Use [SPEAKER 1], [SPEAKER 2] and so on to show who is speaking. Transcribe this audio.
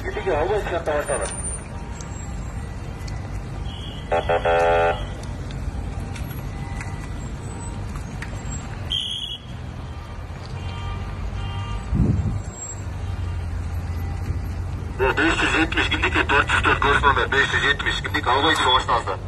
[SPEAKER 1] Gidiki hava çıkarttı başladı. Bu 570 gidiki 404 görüşmeme 570 gidiki hava içi başlandı.